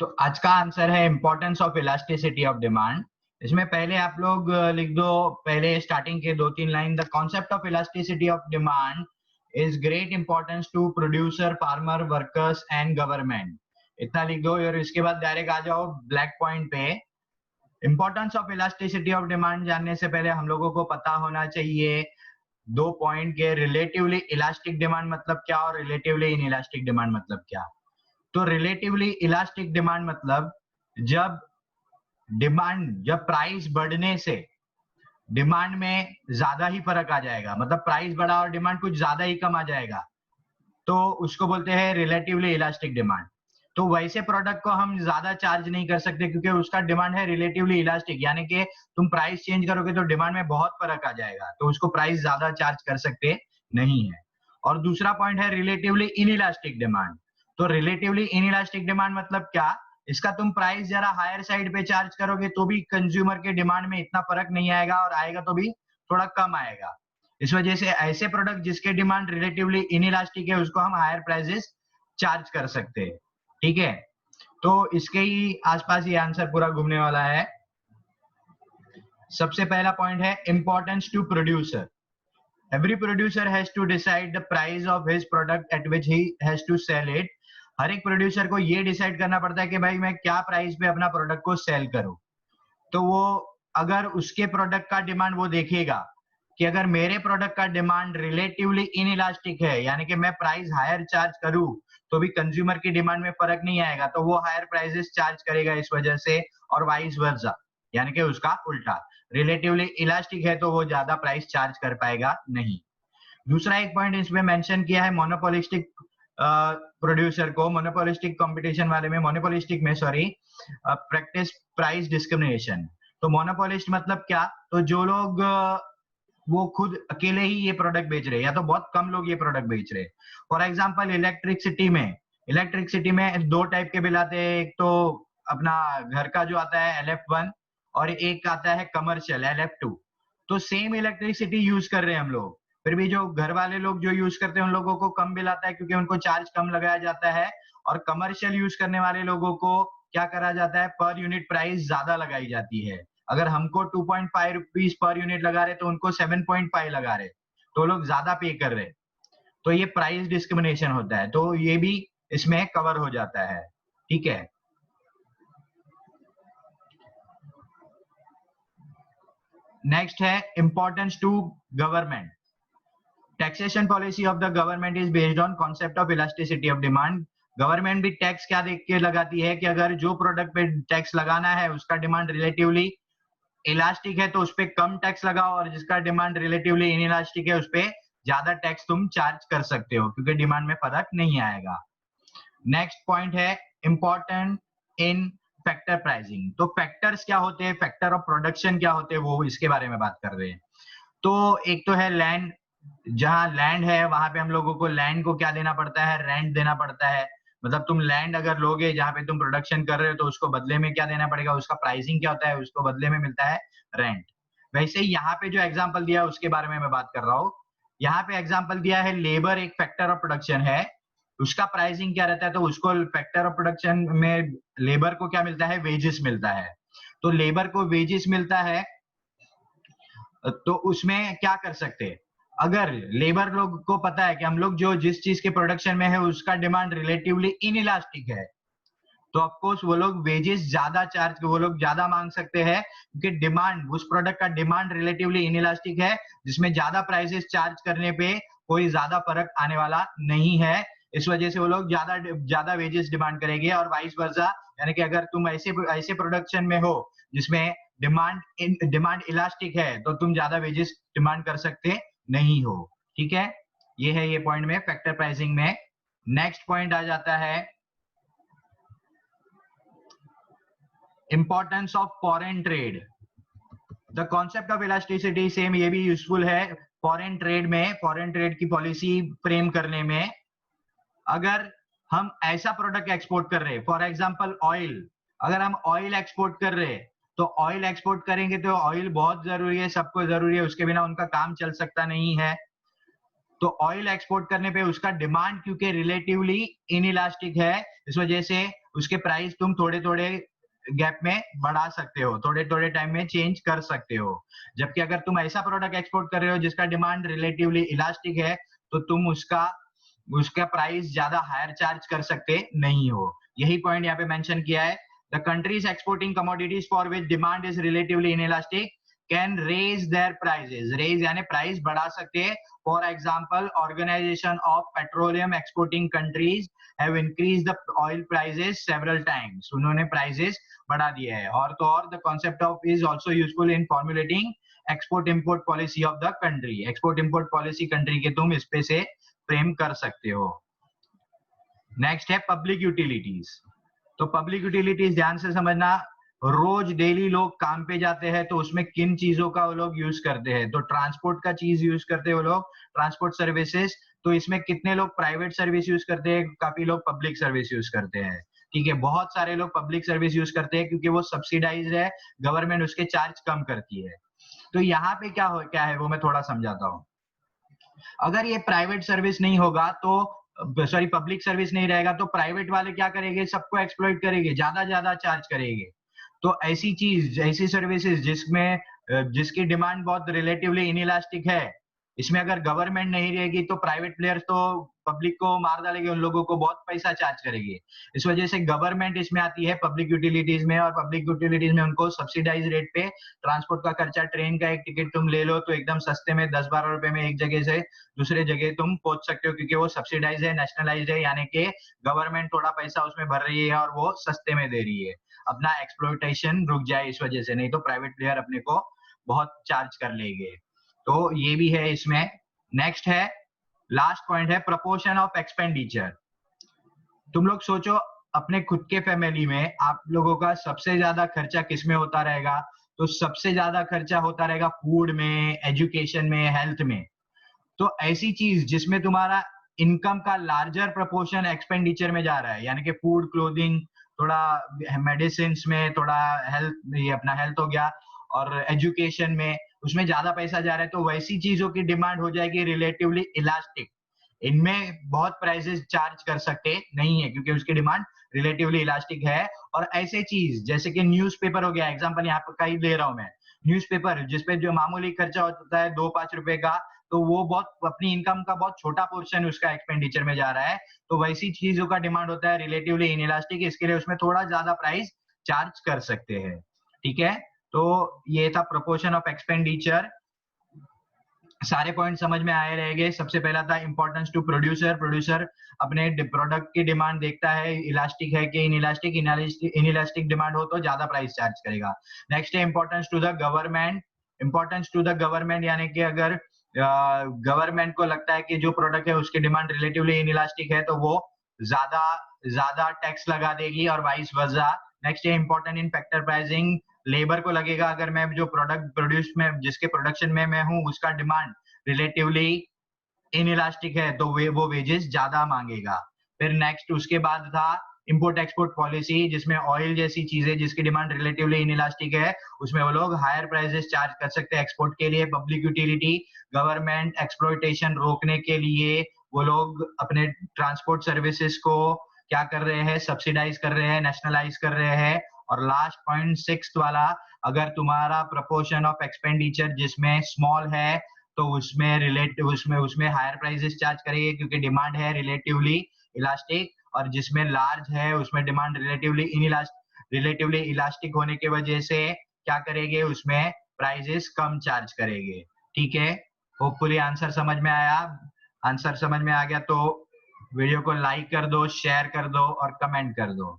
तो आज का आंसर है importance of elasticity of demand. इसमें पहले आप लोग लिख दो, पहले स्टार्टिंग के 2-3 line. The concept of elasticity of demand is great importance to producer, farmer, workers and government. इतना लिख दो और इसके बाद डायरेक्ट आ जाओ ब्लैक पॉइंट पे। Importance of elasticity of demand जानने से पहले हम लोगों को पता होना चाहिए 2 पॉइंट के, रिलेटिवली इलास्टिक डिमांड मतलब क्या और रिलेटिवली इनइलास्टिक डिमांड मतलब क्या। तो रिलेटिवली इलास्टिक डिमांड मतलब जब प्राइस बढ़ने से डिमांड में ज्यादा ही फर्क आ जाएगा, मतलब प्राइस बढ़ा और डिमांड कुछ ज्यादा ही कम आ जाएगा, तो उसको बोलते हैं रिलेटिवली इलास्टिक डिमांड। तो वैसे प्रोडक्ट को हम ज्यादा चार्ज नहीं कर सकते क्योंकि उसका डिमांड है रिलेटिवली इलास्टिक, यानी कि तुम प्राइस चेंज करोगे तो डिमांड में बहुत फर्क आ जाएगा, तो उसको प्राइस ज्यादा चार्ज कर सकते नहीं है। और दूसरा पॉइंट है रिलेटिवली इनइलास्टिक डिमांड। तो रिलेटिवली इनइलास्टिक डिमांड मतलब क्या, इसका तुम प्राइस जरा हायर साइड पे चार्ज करोगे तो भी कंज्यूमर के डिमांड में इतना फर्क नहीं आएगा, और आएगा तो भी थोड़ा कम आएगा। इस वजह से ऐसे प्रोडक्ट जिसके डिमांड रिलेटिवली इनइलास्टिक है उसको हम हायर प्राइसेस चार्ज कर सकते हैं। ठीक है, तो इसके ही आसपास ये आंसर पूरा घूमने वाला है। सबसे पहला पॉइंट है importance to producer. Every producer has to decide the price of his product at which he has to sell it. हर एक प्रोड्यूसर को ये डिसाइड करना पड़ता है कि भाई मैं क्या प्राइस पे अपना प्रोडक्ट को सेल करूं। तो वो अगर उसके प्रोडक्ट का डिमांड वो देखेगा कि अगर मेरे प्रोडक्ट का डिमांड रिलेटिवली इनइलास्टिक है, यानी कि मैं प्राइस हायर चार्ज करूं तो भी कंज्यूमर की डिमांड में फर्क नहीं आएगा, तो वो हायर प्राइसेस चार्ज करेगा इस वजह से, और वाइस वर्सा, यानी कि उसका उल्टा। रिलेटिवली इलास्टिक है तो वो ज्यादा प्राइस चार्ज कर पाएगा नहीं। दूसरा एक पॉइंट इसमें मेंशन किया है मोनोपोलिस्टिक प्रोड्यूसर को, मोनोपोलिस्टिक कंपटीशन वाले में, मोनोपोलिस्टिक में सॉरी, प्रैक्टिस प्राइस डिस्क्रिमिनेशन। तो मोनोपोलिस्ट मतलब क्या, तो जो लोग वो खुद अकेले ही ये प्रोडक्ट बेच रहे हैं या तो बहुत कम लोग ये प्रोडक्ट बेच रहे हैं। फॉर एग्जांपल इलेक्ट्रिसिटी में 2 टाइप के बिल आते हैं, एक तो अपना घर का जो आता है LF1 और एक आता है कमर्शियल LF2। तो सेम इलेक्ट्रिसिटी यूज कर रहे हैं हम लोग, फिर भी जो घर वाले लोग जो यूज करते हैं उन लोगों को कम बिल आता है क्योंकि उनको चार्ज कम लगाया जाता है, और कमर्शियल यूज करने वाले लोगों को क्या करा जाता है, पर यूनिट प्राइस ज्यादा लगाई जाती है। अगर हमको 2.5 रुपीज पर यूनिट लगा रहे तो उनको 7.5 लगा रहे, तो लोग ज्यादा पे कर रहे, तो ये प्राइस डिस्क्रिमिनेशन होता है, तो ये भी इसमें कवर हो जाता है। ठीक है, नेक्स्ट है importance to government. Taxation policy of the government is based on concept of elasticity of demand. Government भी टैक्स क्या देख के लगाती है कि अगर जो प्रोडक्ट पे टैक्स लगाना है उसका डिमांड रिलेटिवली इलास्टिक है तो उस पर कम टैक्स लगाओ, और जिसका डिमांड रिलेटिवली इनइलास्टिक है उस पर ज्यादा टैक्स तुम चार्ज कर सकते हो क्योंकि डिमांड में फर्क नहीं आएगा। नेक्स्ट पॉइंट है इंपॉर्टेंट इन फैक्टर प्राइसिंग। तो फैक्टर्स क्या होते हैं, फैक्टर ऑफ प्रोडक्शन क्या होते हैं, वो इसके बारे में बात कर रहे हैं। तो एक तो है लैंड, जहां लैंड है वहां पे हम लोगों को लैंड को क्या देना पड़ता है, रेंट देना पड़ता है। मतलब तुम लैंड अगर लोगे जहां पे तुम प्रोडक्शन कर रहे हो तो उसको बदले में क्या देना पड़ेगा, उसका प्राइसिंग क्या होता है, उसको बदले में मिलता है रेंट। वैसे ही यहाँ पे जो एग्जांपल दिया है उसके बारे में मैं बात कर रहा हूँ। यहाँ पे एग्जांपल दिया है लेबर एक फैक्टर ऑफ प्रोडक्शन है, उसका प्राइसिंग क्या रहता है, तो उसको फैक्टर ऑफ प्रोडक्शन में लेबर को क्या मिलता है, वेजेस मिलता है। तो लेबर को वेजेस मिलता है तो उसमें क्या कर सकते हैं, अगर लेबर लोग को पता है कि हम लोग जो जिस चीज के प्रोडक्शन में है उसका डिमांड रिलेटिवली इनइलास्टिक है, तो ऑफकोर्स वो लोग वेजेस ज्यादा चार्ज, वो लोग ज्यादा मांग सकते हैं क्योंकि डिमांड, उस प्रोडक्ट का डिमांड रिलेटिवली इनइलास्टिक है, जिसमें ज्यादा प्राइसेस चार्ज करने पे कोई ज्यादा फर्क आने वाला नहीं है। इस वजह से वो लोग ज्यादा ज्यादा वेजेस डिमांड करेंगे, और वाइस वर्सा, यानी कि अगर तुम ऐसे ऐसे प्रोडक्शन में हो जिसमें डिमांड इलास्टिक है तो तुम ज्यादा वेजेस डिमांड कर सकते नहीं हो। ठीक है, ये है ये पॉइंट में फैक्टर प्राइसिंग में। नेक्स्ट पॉइंट आ जाता है importance of foreign trade. The concept of elasticity same ये भी यूजफुल है फॉरेन ट्रेड में, फॉरेन ट्रेड की पॉलिसी फ्रेम करने में। अगर हम ऐसा प्रोडक्ट एक्सपोर्ट कर रहे हैं, फॉर एग्जांपल ऑयल, अगर हम ऑयल एक्सपोर्ट कर रहे हैं तो ऑयल एक्सपोर्ट करेंगे तो ऑयल बहुत जरूरी है, सबको जरूरी है, उसके बिना उनका काम चल सकता नहीं है। तो ऑयल एक्सपोर्ट करने पे उसका डिमांड क्योंकि रिलेटिवली इनइलास्टिक है, इस वजह से उसके प्राइस तुम थोड़े थोड़े गैप में बढ़ा सकते हो, थोड़े थोड़े टाइम में चेंज कर सकते हो। जबकि अगर तुम ऐसा प्रोडक्ट एक्सपोर्ट कर रहे हो जिसका डिमांड रिलेटिवली इलास्टिक है, तो तुम उसका उसका प्राइस ज्यादा हायर चार्ज कर सकते नहीं हो। यही पॉइंट यहाँ पे मेंशन किया है। The countries exporting commodities for which demand is relatively inelastic can raise their prices, raise यानी प्राइस बढ़ा सकते हैं। For example, organization of petroleum exporting countries have increased the oil prices several times, उन्होंने prices बढ़ा दिया है। और तो और the concept of is also useful in formulating export import policy of the country, export import policy country के तुम इस पे से फ्रेम कर सकते हो। नेक्स्ट है पब्लिक यूटिलिटीज। तो पब्लिक यूटिलिटीज ध्यान से समझना, रोज डेली लोग काम पे जाते हैं तो उसमें किन चीजों का वो लोग यूज करते हैं, तो ट्रांसपोर्ट का चीज यूज करते हैं वो लोग, ट्रांसपोर्ट सर्विसेज। तो इसमें कितने लोग प्राइवेट सर्विस यूज करते हैं, काफी लोग पब्लिक सर्विस यूज करते हैं। ठीक है, बहुत सारे लोग पब्लिक सर्विस यूज करते हैं क्योंकि वो सब्सिडाइज है, गवर्नमेंट उसके चार्ज कम करती है। तो यहाँ पे क्या है वो मैं थोड़ा समझाता हूँ। अगर ये प्राइवेट सर्विस नहीं होगा तो, सॉरी पब्लिक सर्विस नहीं रहेगा तो प्राइवेट वाले क्या करेंगे, सबको एक्सप्लॉइट करेंगे, ज्यादा चार्ज करेंगे। तो ऐसी चीज, ऐसी सर्विसेज जिसमें जिसकी डिमांड बहुत रिलेटिवली इनइलास्टिक है, इसमें अगर गवर्नमेंट नहीं रहेगी तो प्राइवेट प्लेयर्स तो पब्लिक को मार डालेंगे, उन लोगों को बहुत पैसा चार्ज करेंगे। इस वजह से गवर्नमेंट इसमें आती है पब्लिक यूटिलिटीज में, और पब्लिक यूटिलिटीज में उनको सब्सिडाइज रेट पे ट्रांसपोर्ट का खर्चा, ट्रेन का एक टिकट तुम ले लो तो एकदम सस्ते में 10-12 रुपए में एक जगह से दूसरे जगह तुम पहुंच सकते हो, क्योंकि वो सब्सिडाइज है, नेशनलाइज है, यानी कि गवर्नमेंट थोड़ा पैसा उसमें भर रही है और वो सस्ते में दे रही है। अपना एक्सप्लॉइटेशन रुक जाए इस वजह से, नहीं तो प्राइवेट प्लेयर अपने को बहुत चार्ज कर लेंगे। तो ये भी है इसमें। नेक्स्ट है, लास्ट पॉइंट है प्रपोर्शन ऑफ एक्सपेंडिचर। तुम लोग सोचो अपने खुद के फैमिली में आप लोगों का सबसे ज्यादा खर्चा किस में होता रहेगा, तो सबसे ज्यादा खर्चा होता रहेगा फूड में, एजुकेशन में, हेल्थ में। तो ऐसी चीज जिसमें तुम्हारा इनकम का लार्जर प्रपोर्शन एक्सपेंडिचर में जा रहा है, यानी कि फूड, क्लोथिंग, थोड़ा मेडिसिन में, थोड़ा हेल्थ, ये अपना हेल्थ हो गया, और एजुकेशन में उसमें ज्यादा पैसा जा रहा है, तो वैसी चीजों की डिमांड हो जाएगी रिलेटिवली इलास्टिक। इनमें बहुत प्राइसेस चार्ज कर सकते नहीं है क्योंकि उसकी डिमांड रिलेटिवली इलास्टिक है। और ऐसे चीज जैसे कि न्यूज़पेपर हो गया, एग्जांपल यहाँ पर कहीं दे रहा हूं मैं, न्यूज़पेपर जिसपे जो मामूली खर्चा होता है 2-5 रुपए का, तो वो बहुत अपनी इनकम का बहुत छोटा पोर्शन उसका एक्सपेंडिचर में जा रहा है। तो वैसी चीजों का डिमांड होता है रिलेटिवली इनइलास्टिक, इसके लिए उसमें थोड़ा ज्यादा प्राइस चार्ज कर सकते हैं। ठीक है, तो ये था प्रोपोर्शन ऑफ एक्सपेंडिचर। सारे पॉइंट समझ में आए रहेंगे। सबसे पहला था इंपॉर्टेंस टू प्रोड्यूसर, प्रोड्यूसर अपने प्रोडक्ट की डिमांड देखता है, इलास्टिक है कि इनइलास्टिक, इनइलास्टिक डिमांड हो तो ज्यादा प्राइस चार्ज करेगा। नेक्स्ट है importance to the government, importance to the government यानी कि अगर गवर्नमेंट को लगता है कि जो प्रोडक्ट है उसकी डिमांड रिलेटिवली इनइलास्टिक है तो वो ज्यादा ज्यादा टैक्स लगा देगी, और वाइस वर्सा। नेक्स्ट है important in factor pricing, labour को लगेगा अगर मैं जो प्रोडक्ट प्रोड्यूस में, जिसके प्रोडक्शन में मैं हूं, उसका डिमांड रिलेटिवली इनइलास्टिक है तो वो वेजेस ज्यादा मांगेगा। फिर नेक्स्ट उसके बाद था इंपोर्ट एक्सपोर्ट पॉलिसी, जिसमें ऑयल जैसी चीजें जिसकी डिमांड रिलेटिवली इनइलास्टिक है उसमें वो लोग हायर प्राइसेस चार्ज कर सकते हैं एक्सपोर्ट के लिए। पब्लिक यूटिलिटी, गवर्नमेंट एक्सप्लॉइटेशन रोकने के लिए वो लोग अपने ट्रांसपोर्ट सर्विसेज को क्या कर रहे हैं, सब्सिडाइज कर रहे हैं, नेशनलाइज कर रहे हैं। और लास्ट पॉइंट 6th वाला, अगर तुम्हारा प्रपोर्शन ऑफ एक्सपेंडिचर जिसमें स्मॉल है तो उसमें रिलेटिव उसमें हायर प्राइसेस चार्ज करेंगे क्योंकि डिमांड है रिलेटिवली इलास्टिक, और जिसमें लार्ज है उसमें डिमांड रिलेटिवली इलास्टिक होने की वजह से क्या करेंगे, उसमें प्राइसेस कम चार्ज करेंगे। ठीक है, होपफुली आंसर समझ में आया। आंसर समझ में आ गया तो वीडियो को लाइक कर दो, शेयर कर दो और कमेंट कर दो।